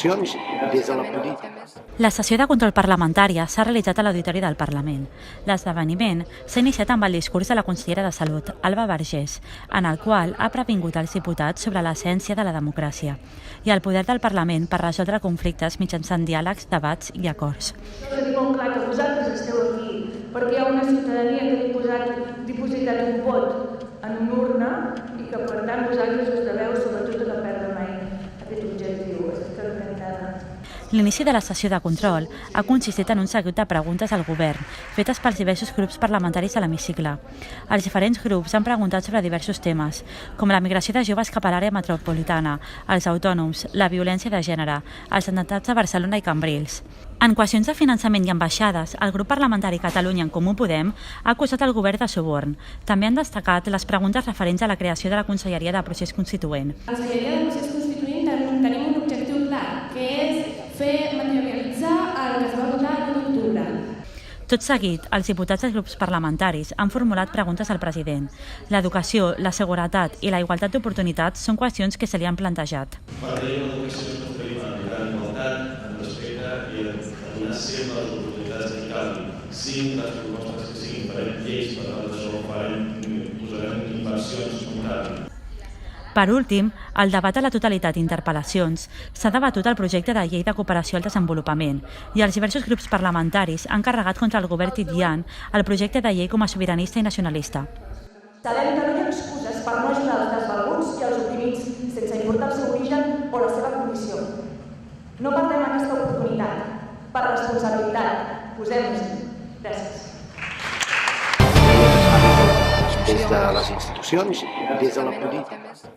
institucions, des de la política. La sessió de control parlamentària s'ha realitzat a l'Auditori del Parlament. L'esdeveniment s'ha iniciat amb el discurs de la consellera de Salut, Alba Vergés, en el qual ha previngut als diputats sobre l'essència de la democràcia i el poder del Parlament per resoldre conflictes mitjançant diàlegs, debats i acords. Tenim molt clar que vosaltres esteu aquí perquè hi ha una ciutadania que ha dipositat un vot en una urna i que per tant vosaltres us deveu sobretot a no perdre mai aquest objectiu. Estic encantada. L'inici de la sessió de control ha consistit en un seguit de preguntes al govern, fetes pels diversos grups parlamentaris de l'hemicicle. Els diferents grups han preguntat sobre diversos temes, com la migració de joves cap a l'àrea metropolitana, els autònoms, la violència de gènere, els atemptats a Barcelona i Cambrils. En qüestions de finançament i ambaixades, el grup parlamentari Catalunya en Comú Podem ha acusat el govern de suborn. També han destacat les preguntes referents a la creació de la Conselleria de Procés Constituent. A la Conselleria de Procés Constituent tenim un objectiu clar, que és fer materialitzar el que es va votar l'1 d'octubre. Tot seguit, els diputats dels grups parlamentaris han formulat preguntes al president. L'educació, la seguretat i la igualtat d'oportunitats són qüestions que se li han plantejat. Farem una educació que oferim en igualtat, en respecte i en donar sempre les oportunitats que calguin. Siguin les propostes que siguin, farem lleis per tal d'això, posarem inversions com calguin. Per últim, al debat a la totalitat d'interpel·lacions s'ha debatut el projecte de llei de cooperació al desenvolupament i els diversos grups parlamentaris han carregat contra el govern tidian el projecte de llei com a sobiranista i nacionalista. Sabem que no hi ha excuses per no ajudar els desvalguts i els oprimits sense importar el seu origen o la seva condició. No perdem aquesta oportunitat. Per responsabilitat, posem-nos-hi. Gràcies. Des de les institucions, des de la política.